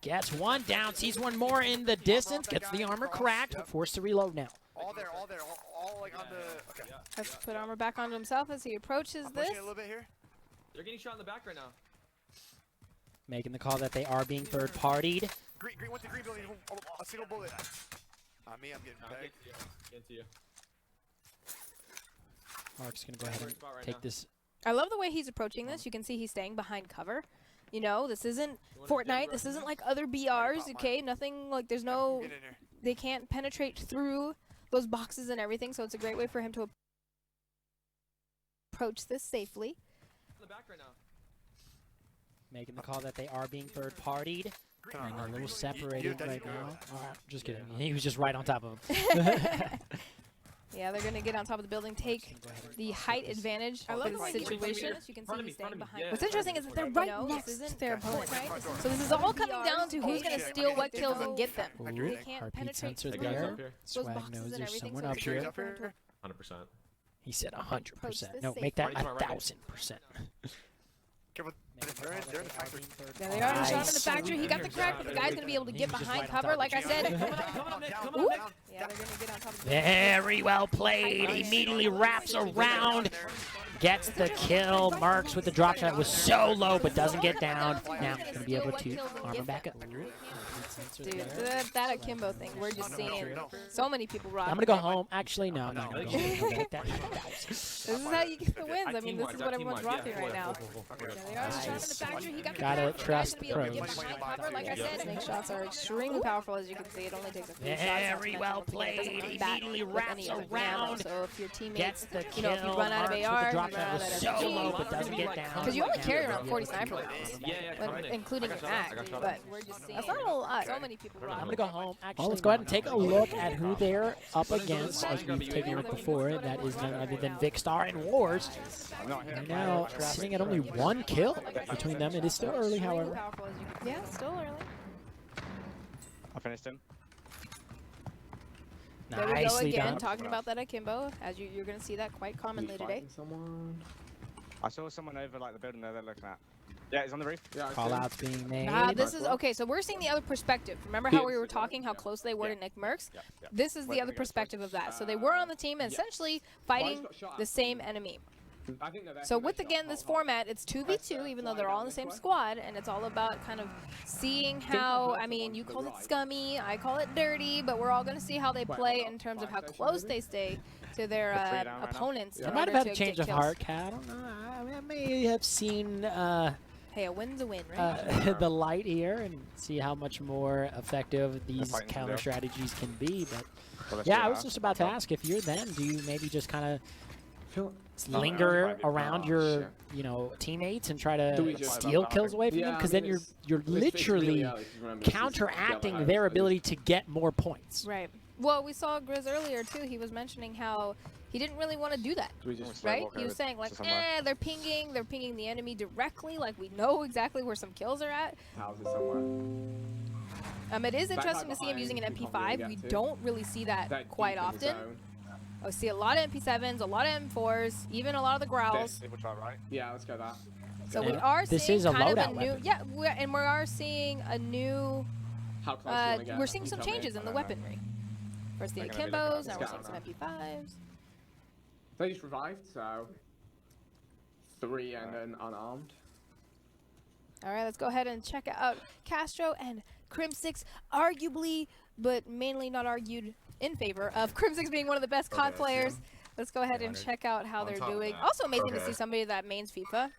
Gets one down, sees one more in the distance, gets the armor cracked, but forced to reload now. All like on the. Okay. Has to put armor back onto himself as he approaches this. A little bit here. They're getting shot in the back right now. Making the call that they are being third-partied. Green went to green building. A single bullet. On me, I'm getting pegged. Get to you. Mark's gonna go ahead and take this. I love the way he's approaching this. You can see he's staying behind cover. You know, this isn't Fortnite. This isn't like other BRs, okay? Nothing like there's no. They can't penetrate through those boxes and everything, so it's a great way for him to approach this safely. In the back right now. Making the call that they are being third-partied. And a little separated right now. Just kidding. He was just right on top of him. Yeah, they're going to get on top of the building, take the height advantage for the situation. You can see he's staying behind. What's interesting is that they're right next to their opponent, right? So this is all coming down to who's going to steal what kills and get them. They can't penetrate through those boxes and everything. Someone up here. 100%. He said 100%. No, make that 1,000%. Careful. They're in the factory. There they are. Shot him in the factory. He got the crack, but the guy's going to be able to get behind cover, like I said. Coming up, Yeah, they're going to get on top of the Very well played. Immediately wraps around. Gets the kill. Marks with the drop shot. Was so low, but doesn't get down. Now he's going to be able to armor back up. Dude, that akimbo thing, we're just seeing so many people rock. I'm going to go home. Actually, no, I'm not going to go home. Make that 1,000. This is how you get the wins. I mean, this is what everyone's rocking right now. Gotta trust pros. Like I said, snake shots are extremely powerful, as you can see. It only takes a few shots. Very well played. Immediately wraps around. So if your teammates, Gets the you know, if you run out of AR, you run out of so low, but doesn't get down. because you only carry around 40 sniper rounds, including your mag. But that's not a lot. So many people rock. I'm going to go home. Well, let's go ahead and take a look at who they're up against. As we've taken a look before, that is none other than Vicstar and Wars. Right now, sitting at only one kill between them. It is still early, however. Yeah, still early. I finished him. There we go Nicely again, done. talking about that akimbo, as you're going to see that quite commonly today. I saw someone over like the building there they're looking at. Yeah, he's on the roof. Yeah, Call outs being made. This is okay. So we're seeing the other perspective. Remember how we were talking how close they were to Nick Merckx? This is the other perspective of that. So they were on the team and essentially fighting the same enemy. So with, again, this format, it's 2v2, even though they're all in the same squad, and it's all about kind of seeing how, I mean, you call it scummy, I call it dirty, but we're all going to see how they play in terms of how close they stay to their opponents. I might have had a change of heart, Kat. I don't know. I may have seen hey, a win's a win, right? the light here and see how much more effective these counter strategies can be. But yeah, I was just about to ask, if you're them, do you maybe just kind of linger around your, you know, teammates and try to steal kills away from them? Because then you're literally counteracting their ability to get more points. Right. Well, we saw Grizz earlier too. He was mentioning how he didn't really want to do that, right? He was saying like, they're pinging the enemy directly. Like we know exactly where some kills are at. It is interesting to see him using an MP5. We don't really see that quite often. I see a lot of MP7s, a lot of M4s, even a lot of the growls. Yeah, let's go that. So we are seeing kind of a new, weapon. and we are seeing a new. How close we're seeing some changes in the weaponry. First the akimbos, now we're seeing some MP5s. They just revived, so 3 and then unarmed. All right, let's go ahead and check out Castro and Crim6, arguably, but mainly not argued in favor of Crim6 being one of the best COD players. Let's go ahead and check out how they're doing. Also amazing to see somebody that mains FIFA,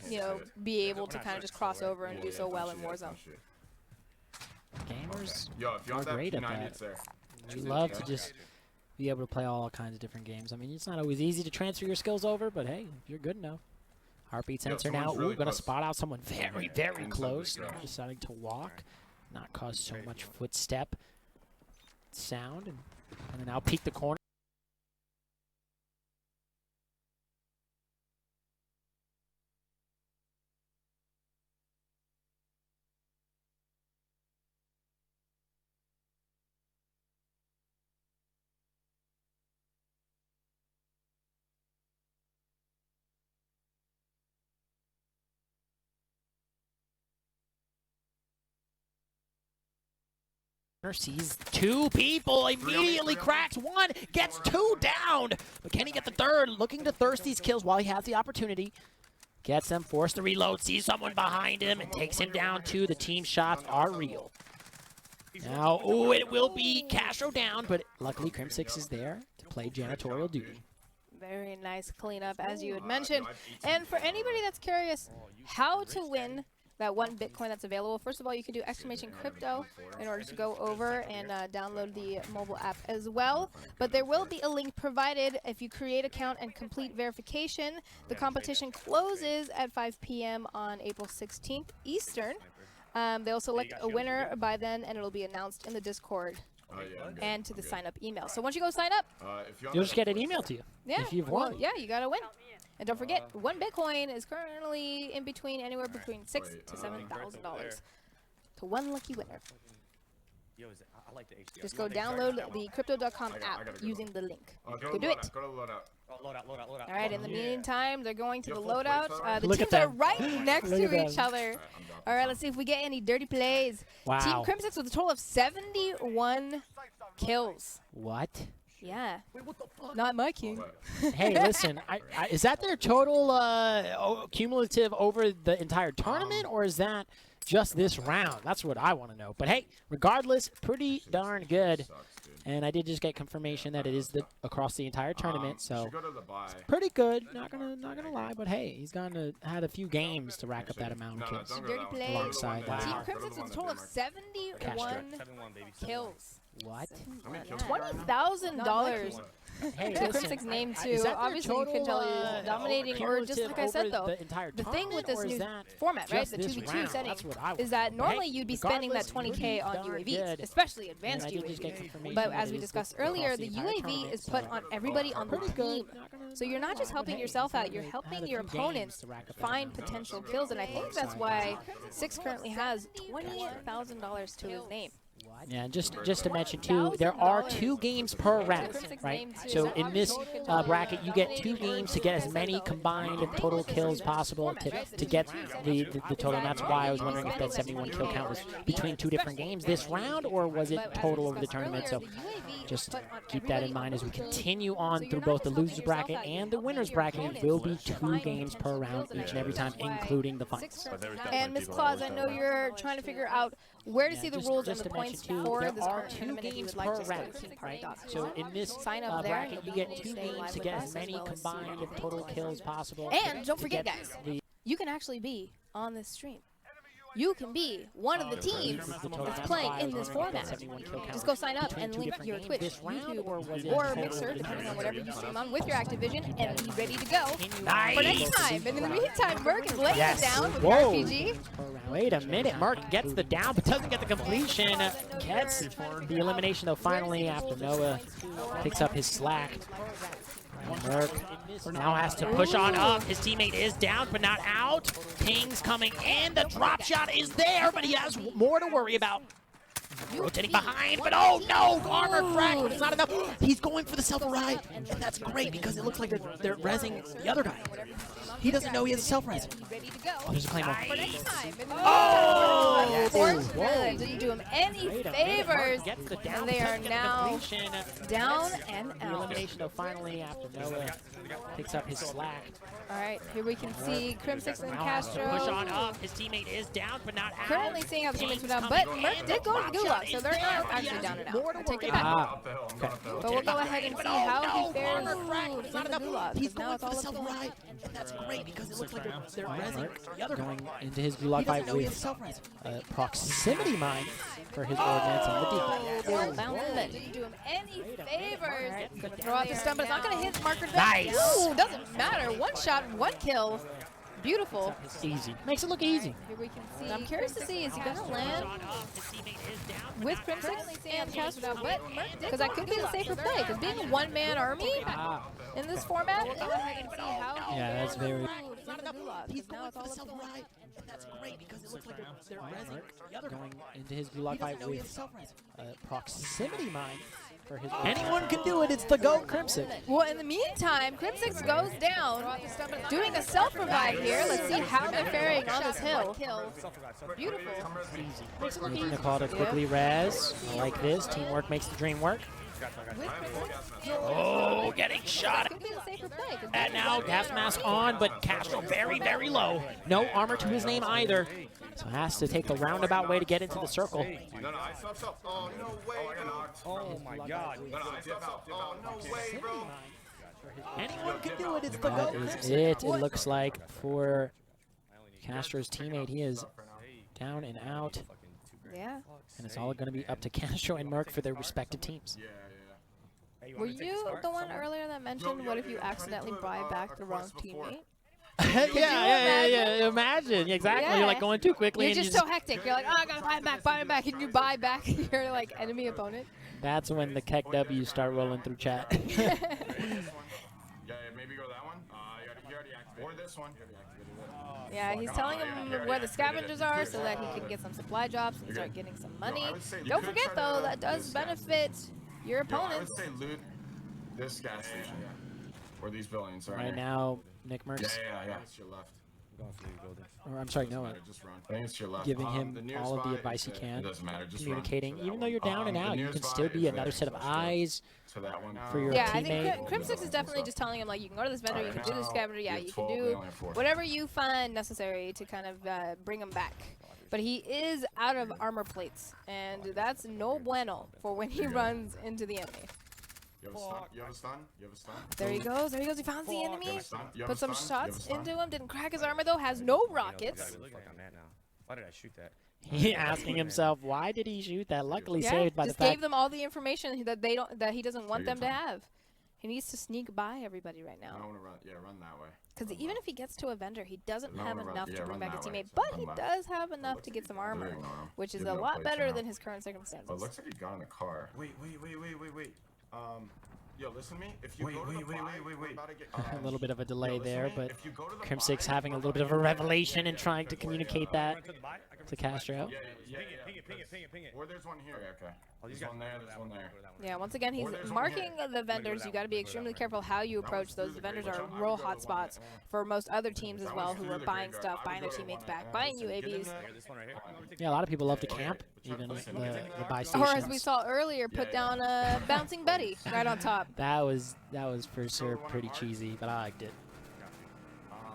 you know, be able to kind of just cross over and do so well in Warzone. Gamers are great at that. We love to just be able to play all kinds of different games. I mean, it's not always easy to transfer your skills over, but hey, if you're good enough. Heartbeat sensor now. Ooh, going to spot out someone very, very close. Now deciding to walk, not cause so much footstep sound, and then now peek the corner. Sees two people, immediately cracks one, gets two down. But can he get the third? Looking to thirst these kills while he has the opportunity. Gets them, forced to reload, sees someone behind him, and takes him down too. The team shots are real. Now, oh, it will be Castro down, but luckily Crim6 is there to play janitorial duty. Very nice cleanup, as you had mentioned. And for anybody that's curious how to win that one Bitcoin that's available, first of all, you can do !crypto in order to go over and download the mobile app as well. But there will be a link provided if you create an account and complete verification. The competition closes at 5 p.m. on April 16th Eastern. They'll select a winner by then, and it'll be announced in the Discord and to the sign-up email. So once you go sign up, you'll just get an email to you. Yeah, if you've won. Well, yeah, you gotta win. And don't forget, one Bitcoin is currently in between anywhere between $6,000 to $7,000 to one lucky winner. Just go download the Crypto.com app using the link. Go do it. All right, in the meantime, they're going to the loadout. The teams are right next to each other. All right, let's see if we get any dirty plays. Wow. Team Crim6 with a total of 71 kills. What? Yeah. Not my king. Hey, listen, is that their total cumulative over the entire tournament, or is that just this round? That's what I want to know. But hey, regardless, pretty darn good. And I did just get confirmation that it is across the entire tournament, so it's pretty good. Not gonna lie, but hey, he's had a few games to rack up that amount of kills. Dirty plays. Alongside that. Team Crim6 with a total of 71 kills. What? $20,000. Hey, To listen, Crim6's name too. is that their Obviously, you can total, tell he's dominating, or just like I said though, the thing with this new that format, right, the just this 2v2 round? setting, That's what I want is that to know. normally Hey, you'd be spending that regardless, 20K on pretty darn UAVs, good. especially advanced And I did just get UAVs. confirmation But that as it we is discussed across earlier, the the entire UAV tournament, is put so on everybody on the pretty good. team. So you're not just helping yourself out, you're helping your opponents find potential kills, and I think that's why Six currently has $20,000 to his name. Yeah, just to mention too, there are 2 games per round, right? So in this bracket, you get 2 games to get as many combined total kills possible to get the total. And that's why I was wondering if that 71 kill count was between 2 different games this round, or was it total over the tournament? So just keep that in mind as we continue on through both the losers bracket and the winners bracket. It will be 2 games per round each and every time, including the finals. And Ms. Claus, I know you're trying to figure out where to see the rules and the points for there this are current 2 tournament if you games would like per to round, start right? So in this bracket, you get 2 games to get as many combined total kills possible. And don't forget, guys, you can actually be on this stream. You can be one of the teams that's playing in this format. Just go sign up and link your Twitch, YouTube, or Mixer, depending on whatever you stream on, with your Activision, and be ready to go for next time. And in the meantime, Merc is laying it down with the RPG. Wait a minute, Mark gets the down, but doesn't get the completion. Gets the elimination, though, finally, after Noah picks up his slack. Merc now has to push on up. His teammate is down, but not out. Ping's coming in. The drop shot is there, but he has more to worry about. Rotating behind, but oh no! Armor crack, but it's not enough. He's going for the self-ride, and that's great because it looks like they're rezzing the other guy. He doesn't know he has a self-res. Oh, there's a claymore. Oh! Fortunately, didn't do him any favors, and they are now down and The out. elimination, though, finally, after Noah picks up his slack. All right, here we can see Crim6 and Now has to push on Castro up. His teammate is down, but not out. currently seeing how the teammates went down, but Merc did go to the gulag, so they're not actually down and out. I take it back. Okay. But we'll go ahead and see how he fares in the gulag, He's because now going it's for the all up to him. self-ride, and that's great because it looks like they're rezzing the other guy. Going into his gulag He doesn't fight know he has with self-res. proximity mine for his ordnance on the deep. Ball bouncing, but didn't do him any favors. Gonna throw out the stun, but it's not gonna hit Marker. Nice. Ooh, doesn't matter. One shot, 1 kill. Beautiful. Easy. Makes it look easy. Here we can see. I'm curious to see, is he gonna land with Crim6 and Castro? But because that could be the safer play, because being a one-man army in this format. We'll go ahead and see how he Yeah, that's very. He's now it's all up to him. And that's great because it looks like they're rezzing the other guy. Going into his gulag He doesn't fight know he has with self-res. proximity mine for his anyone can do it. It's the GOAT Crimson. Well, in the meantime, Crimsix goes down, doing a self-revive here. Let's see how they're faring on this hill. Beautiful. Easy. Nicole to quickly res. I like this. Teamwork makes the dream work. Oh, getting shot. Could be the safer play. And now gas mask on, but Castro very, very low. No armor to his name either. So has to take the roundabout way to get into the circle. No, I stop. Oh, no way, Oh my god. Oh, no way, bro. Anyone can do it. It's the GOAT. That is it. It looks like for Castro's teammate. He is down and out. Yeah. And it's all going to be up to Castro and Merc for their respective teams. Were you the one earlier that mentioned what if you accidentally buy back the wrong teammate? yeah. Imagine. Exactly. Yeah. You're like going too quickly. You're and just so hectic. You're like, oh, I gotta buy him back. And you buy back your like enemy opponent. That's when the Keck W's start rolling through chat. Yeah, maybe go that one. You already activated. Or this one. Yeah, he's telling him where the scavengers are so that he can get some supply drops and start getting some money. Don't forget though, that does benefit your opponents. I would say loot this gas station. Or these buildings. Right now, Nick Merckx. Yeah. It's your left. Or I'm sorry, Noah. Just run. I think it's your left. Giving him all of the advice he can. It doesn't matter. Just Communicating. run. Even though you're down and out, you can still be another set of eyes to that one. for your Yeah, teammate. I think Crimsix is definitely just telling him like, you can go to this vendor, you can do this scavenger, yeah, you can do whatever you find necessary to kind of bring him back. But he is out of armor plates, and that's no bueno for when he runs into the enemy. You have a stun? There he goes. He found the enemy. Put some shots into him. Didn't crack his armor though. Has no rockets. Why did I shoot that? He asking himself, why did he shoot that? Luckily Yeah, saved by the just fact gave them all the information that he doesn't want them to have. He needs to sneak by everybody right now. I want to run. Yeah, run that way. Because even if he gets to a vendor, he doesn't have enough to bring back his teammate. But he does have enough to get some armor, which is a lot better than his current circumstances. But it looks like he got in the car. Wait. Yo, listen to me. If you go to the wait. a little bit of a delay there, but Crimsix having a little bit of a revelation and trying to communicate that to Castro. Yeah. Ping it. Or there's one here. Okay. There's one there. Yeah, once again, he's marking the vendors. You got to be extremely careful how you approach those. The vendors are real hot spots for most other teams as well who are buying stuff, buying their teammates back, buying UAVs. Yeah, a lot of people love to camp, even the buy stations. Or as we saw earlier, put down a bouncing Betty right on top. That was for sure pretty cheesy, but I liked it.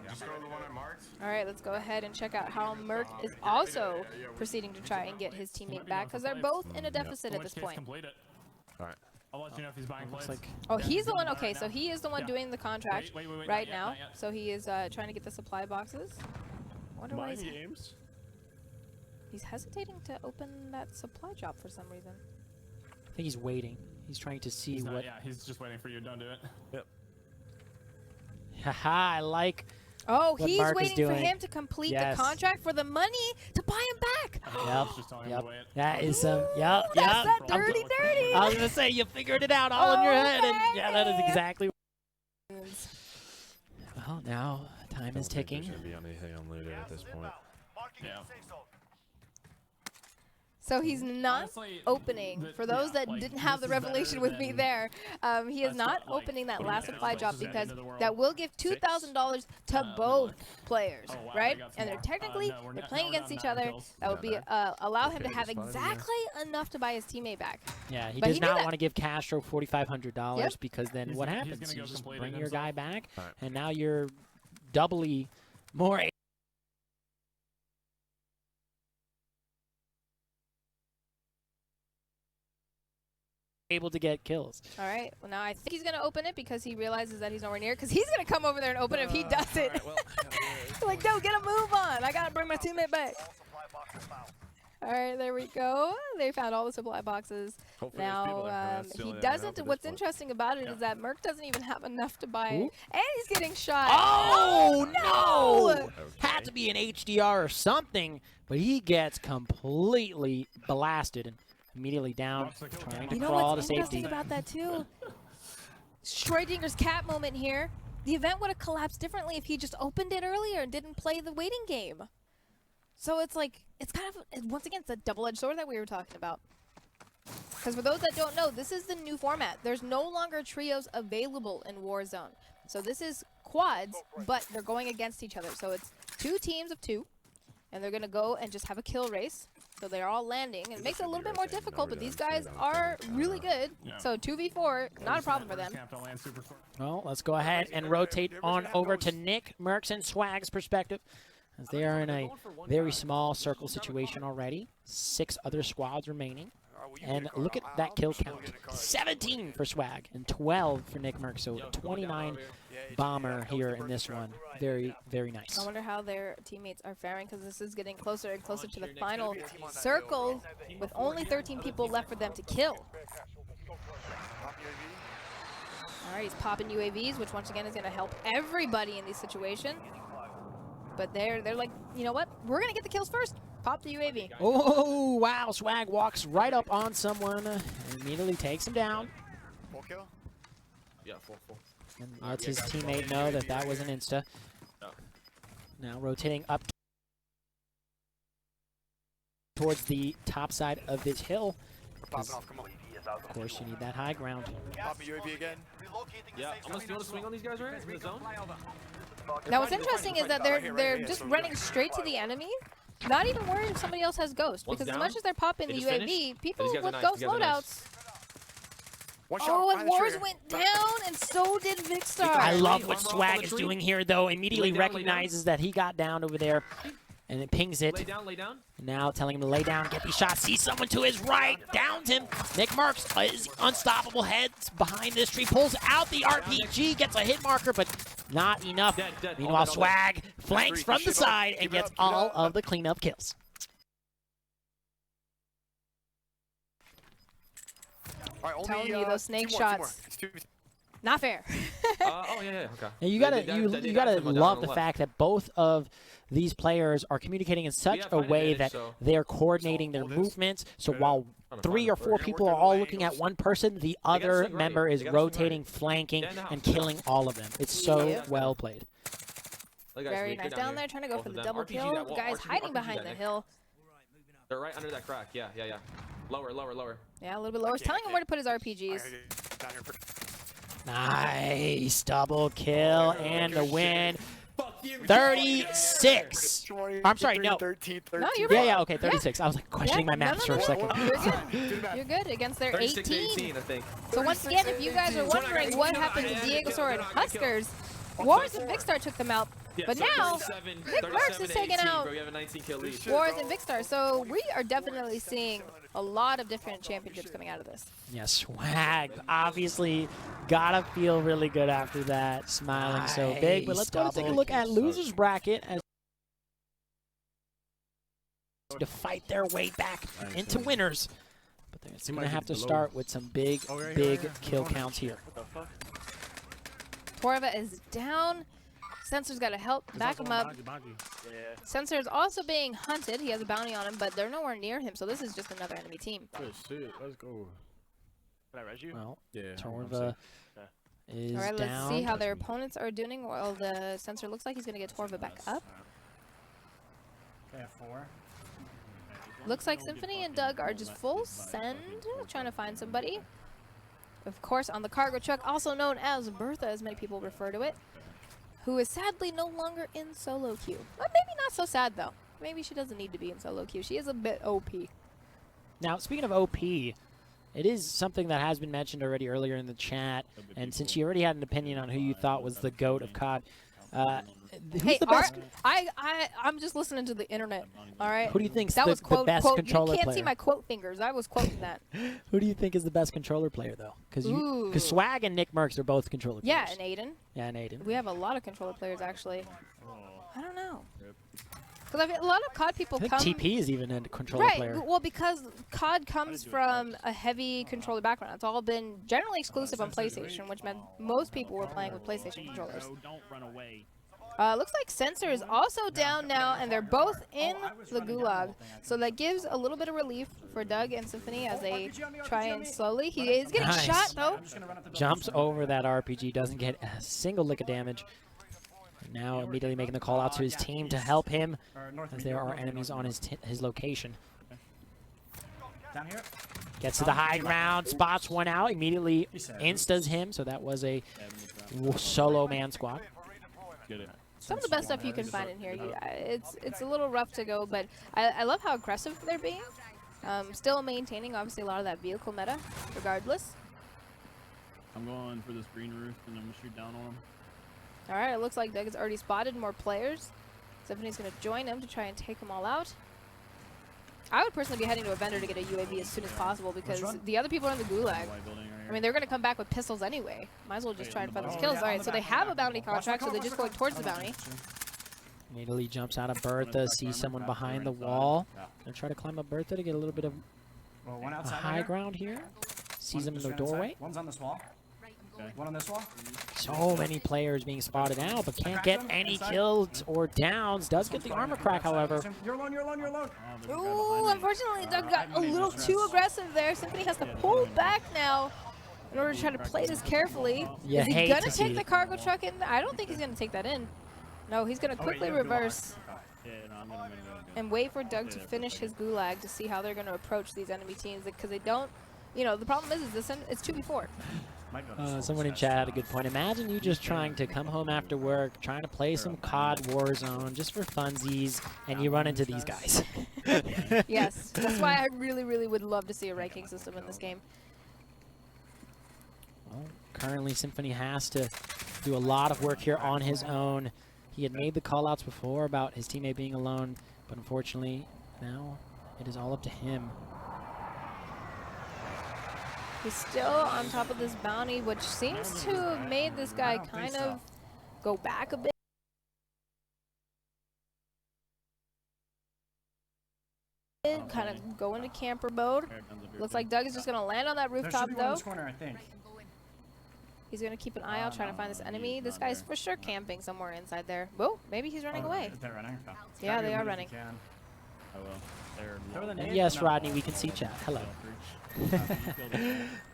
Just go to the one I marked. All right, let's go ahead and check out how Merc is also proceeding to try and get his teammate back because they're both in a deficit at this point. All right. I'll let you know if he's buying plates. Like Oh, he's the one. Okay, so he is the one doing the contract right now. So he is trying to get the supply boxes. Wonder why he's hesitating to open that supply drop for some reason. I think he's waiting. He's trying to see what. Yeah, he's just waiting for you. Don't do it. Yep. Haha, I like. Oh, what he's Mark is waiting for doing. him to complete Yes. the contract for the money to buy him back. Yep. That is some. Yep. That's that dirty. I was gonna say you figured it out all in your head, and yeah, that is exactly. Well, now time is ticking. There shouldn't be anything unlooted at this point. Yeah. So he's not opening. For those that didn't have the revelation with me there, he is not opening that last supply drop because that will give $2,000 to both players, right? And they're technically they're playing against each other. That would be allow him to have exactly enough to buy his teammate back. Yeah, he But does he did not that. want to give Castro $4,500 Yep. because then what happens? You just bring your guy back, Alright. and now you're doubly more. Able to get kills. All right. Well, now I think he's going to open it because he realizes that he's nowhere near. Because he's going to come over there and open it if he does it. Like, no, get a move on. I got to bring my teammate back. All right, there we go. They found all the supply boxes. Hopefully there's people there, Now, that's the he only way out doesn't. at What's this point. interesting about it is that Merc doesn't even have enough to buy Ooh. it. And he's getting shot. Oh, no! Okay. Had to be an HDR or something, but he gets completely blasted and immediately down, trying to You know crawl to what's interesting safety. about that, too? Schrodinger's cat moment here. The event would have collapsed differently if he just opened it earlier and didn't play the waiting game. So it's like, it's kind of, once again, it's a double-edged sword that we were talking about. Because for those that don't know, this is the new format. There's no longer trios available in Warzone. So this is quads, but they're going against each other. So it's 2 teams of 2, and they're going to go and just have a kill race. So they're all landing, and it makes it a little bit more difficult, but these guys are really good. So 2v4, not a problem for them. Well, let's go ahead and rotate on over to Nick, Mercs, and Swag's perspective, as they are in a very small circle situation already. 6 other squads remaining. And look at that kill count. 17 for Swag and 12 for Nick Merck. So 29 bomber here in this one. Very, very nice. I wonder how their teammates are faring, because this is getting closer and closer to the final circle with only 13 people left for them to kill. All right, he's popping UAVs, which once again is going to help everybody in this situation. But they're like, you know what? We're going to get the kills first. Pop the UAV. Oh, wow. Swag walks right up on someone and immediately takes him down. Full kill? Yeah, full. And lets his teammate know that that was an insta. Now rotating up towards the top side of this hill. Popping off, come on. Of course, you need that high ground. Pop UAV again. Yeah, almost you want to swing on these guys, right? In the zone? Now what's interesting is that they're just running straight to the enemy. Not even worried if somebody else has Ghost, because as much as they're popping the UAV, people with Ghost loadouts. Oh, and Wars went down, and so did Vicstar. I love what Swag is doing here, though. Immediately recognizes that he got down over there, and it pings it. Lay down, lay down. Now telling him to lay down, get these shots. Sees someone to his right, downs him. Nick Mercs is unstoppable. Heads behind this tree, pulls out the RPG, gets a hit marker, but not enough. Dead. Meanwhile, Swag flanks from the side and gets all of the cleanup kills. All right, Telling you those snake shots. Not fair. Okay. Now you gotta love the fact that both of these players are communicating in such a way that they're coordinating their movements. So while 3 or 4 people are all looking at one person, the other member is rotating, flanking, and killing all of them. It's so well played. Very nice. Down there trying to go for the double kill. The guy's hiding behind the hill. They're right under that crack. Yeah. Lower. Yeah, a little bit lower. He's telling him where to put his RPGs. Nice double kill and the win. 36. I'm sorry, no. No, you're right. Yeah, okay, 36. I was like questioning my math for a second. You're good against their 18. I think. So once again, if you guys are wondering what happened to Diego Sor and Huskers, Wars and Vicstar took them out. But now, Nick Mercs is taking out Wars and Vicstar. So we are definitely seeing a lot of different championships coming out of this. Yeah, Swag obviously gotta feel really good after that, smiling so big. But let's go take a look at losers bracket as to fight their way back into winners. But they're gonna have to start with some big kill counts here. Torva is down. Sensor's got to help back him up. Sensor's also being hunted. He has a bounty on him, but they're nowhere near him, so this is just another enemy team. Good shit. Let's go. Can I res you? Well, Yeah. Torva is All right, down. let's see how their opponents are doing. Well, the Sensor looks like he's going to get Torva back up. Okay, 4. Looks like Symphony and Doug are just full send, trying to find somebody. Of course, on the cargo truck, also known as Bertha, as many people refer to it, who is sadly no longer in solo queue. Well, maybe not so sad, though. Maybe she doesn't need to be in solo queue. She is a bit OP. Now, speaking of OP, it is something that has been mentioned already earlier in the chat, and since you already had an opinion on who you thought was the GOAT of COD, who's the best? I'm just listening to the internet, all right? Who do you think's that was the best controller You can't player? see my quote fingers. I was quoting that. Who do you think is the best controller player, though? Because Swag and Nick Mercs are both controller players. Yeah, and Aiden. Yeah, and Aiden. We have a lot of controller players, actually. I don't know. Because a lot of COD people I come... think TP is even a controller player. Right, well, because COD comes from a heavy controller background. It's all been generally exclusive on PlayStation, which meant most people were playing with PlayStation controllers. Don't run away. Looks like Sensor is also down now, and they're both in the gulag. So that gives a little bit of relief for Doug and Symphony as they try and slowly. He is getting shot, though. Jumps over that RPG, doesn't get a single lick of damage. Now immediately making the call out to his team to help him, as there are enemies on his location. Down here. Gets to the high ground, spots one out, immediately instas him, so that was a solo man squad. Some of the best stuff you can find in here. It's a little rough to go, but I love how aggressive they're being. Still maintaining, obviously, a lot of that vehicle meta, regardless. I'm going for this green roof, and I'm going to shoot down on him. All right, it looks like Doug has already spotted more players. Symphony's going to join him to try and take them all out. I would personally be heading to a vendor to get a UAV as soon as possible because the other people are in the gulag. I mean, they're going to come back with pistols anyway. Might as well just try and find those kills. All right, so they have a bounty contract, so they're just going towards the bounty. Immediately jumps out of Bertha, sees someone behind the wall. Gonna try to climb up Bertha to get a little bit of high ground here. Sees him in the doorway. One's on this wall. One on this wall. So many players being spotted out, but can't get any kills or downs. Does get the armor crack, however. You're alone, you're alone, you're alone. Ooh, unfortunately, Doug got a little too aggressive there. Symphony has to pull back now in order to try to play this carefully. Is he going to take the cargo truck in? I don't think he's going to take that in. No, he's going to quickly reverse and wait for Doug to finish his gulag to see how they're going to approach these enemy teams because they don't, you know, the problem is this it's 2v4. Someone in chat had a good point. Imagine you just trying to come home after work, trying to play some COD Warzone just for funsies, and you run into these guys. Yes, that's why I really, really would love to see a ranking system in this game. Well, currently Symphony has to do a lot of work here on his own. He had made the call-outs before about his teammate being alone, but unfortunately, now it is all up to him. He's still on top of this bounty, which seems to have made this guy kind of go back a bit. Kind of go into camper mode. Looks like Doug is just going to land on that rooftop, though. He's going to keep an eye out, trying to find this enemy. This guy's for sure camping somewhere inside there. Whoa, maybe he's running away. They're running? Yeah, they are running. And yes, Rodney, we can see chat. Hello.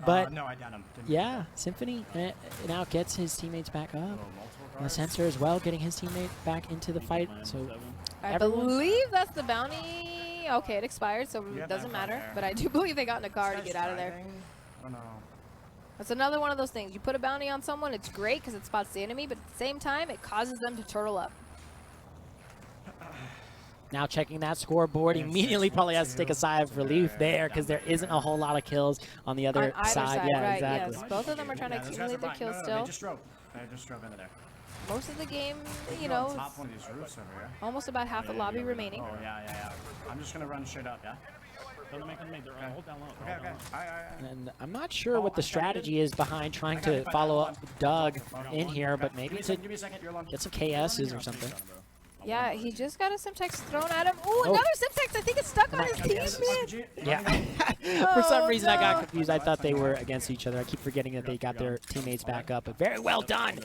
But no, I got him. Yeah, Symphony now gets his teammates back up. The Sensor as well, getting his teammate back into the fight. So I believe that's the bounty. Okay, it expired, so it doesn't matter. But I do believe they got in a car to get out of there. I don't know. That's another one of those things. You put a bounty on someone, it's great because it spots the enemy, but at the same time, it causes them to turtle up. Now checking that scoreboard, immediately probably has to take a sigh of relief there because there isn't a whole lot of kills on the other side. Yeah, right, exactly. Yes. Both of them are trying to accumulate their kills still. They just drove into there. Most of the game, you know, top one of these roofs over here. Almost about half the lobby remaining. Oh, yeah. I'm just going to run straight up, yeah? Hold down low. Okay. And I'm not sure what the strategy is behind trying to follow up Doug in here, but maybe to get some KSs or something. Yeah, he just got a Simtex thrown at him. Ooh, another Simtex! I think it's stuck on his teammate. Yeah. For some reason, I got confused. I thought they were against each other. I keep forgetting that they got their teammates back up. But very well done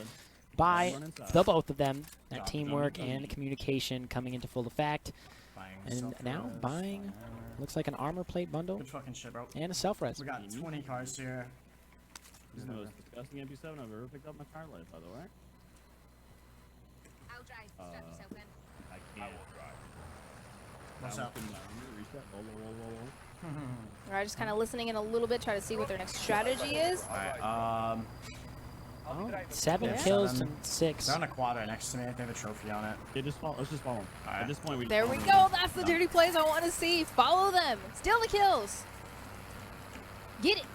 by the both of them. That teamwork and communication coming into full effect. And now buying, looks like an armor plate bundle. Good fucking shit, bro. And a self-res. We got 20 cars here. This is the most disgusting MP7 I've ever picked up in my entire life, by the way. I can't. What's up? Alright, just kind of listening in a little bit, try to see what their next strategy is. Alright, 7 kills and 6. They're on a quadra next to me. They have a trophy on it. Yeah, let's just follow them. At this point, there we go. That's the dirty plays I want to see. Follow them. Steal the kills. Get it.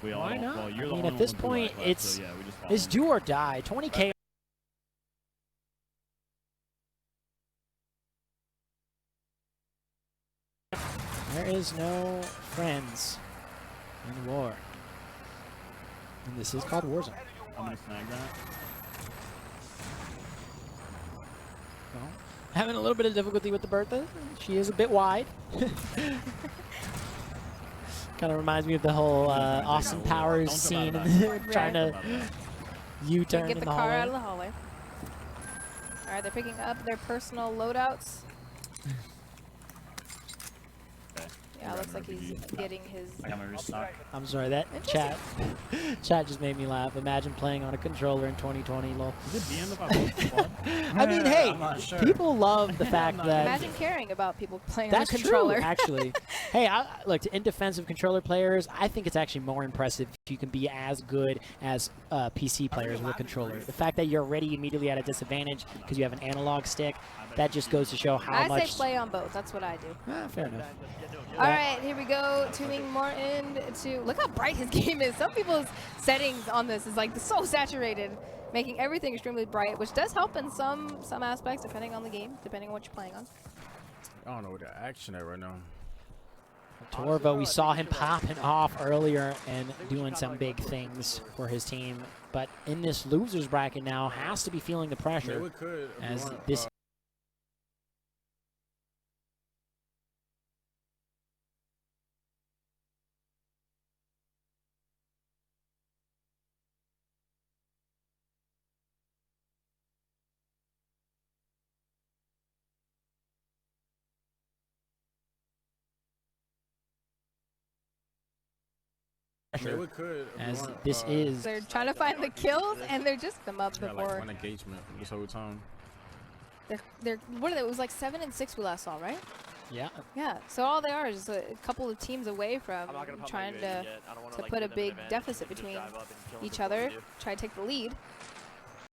Why not? Well, I mean, at this point, it's do or die. 20K. There is no friends in war. And this is called Warzone. I'm gonna snag that. Well, having a little bit of difficulty with the Bertha. She is a bit wide. Kind of reminds me of the whole Austin Powers scene trying to U-turn in the hallway. Get the car out of the hallway. All right, they're picking up their personal loadouts. Yeah, it looks like he's getting his... I'm sorry, that chat just made me laugh. Imagine playing on a controller in 2020, lol. Is it the end of our I mean, hey, people love the fact that... Imagine caring about people playing on a controller. True, actually. Hey, look, in defense of controller players, I think it's actually more impressive if you can be as good as PC players with a controller. The fact that you're already immediately at a disadvantage because you have an analog stick, that just goes to show how much... I say play on both. That's what I do. Fair enough. All right, here we go. Tuning more into... Look how bright his game is. Some people's settings on this is like so saturated, making everything extremely bright, which does help in some aspects, depending on the game, depending on what you're playing on. I don't know what the action at right now. Torvo, we saw him popping off earlier and doing some big things for his team, but in this losers bracket now has to be feeling the pressure as this as this is. They're trying to find the kills, and they're just come up before. Like one engagement this whole time. They're what are they? It was like 7 and 6 we last saw, right? Yeah. Yeah. So all they are is a couple of teams away from trying to put a big deficit between each other, try to take the lead.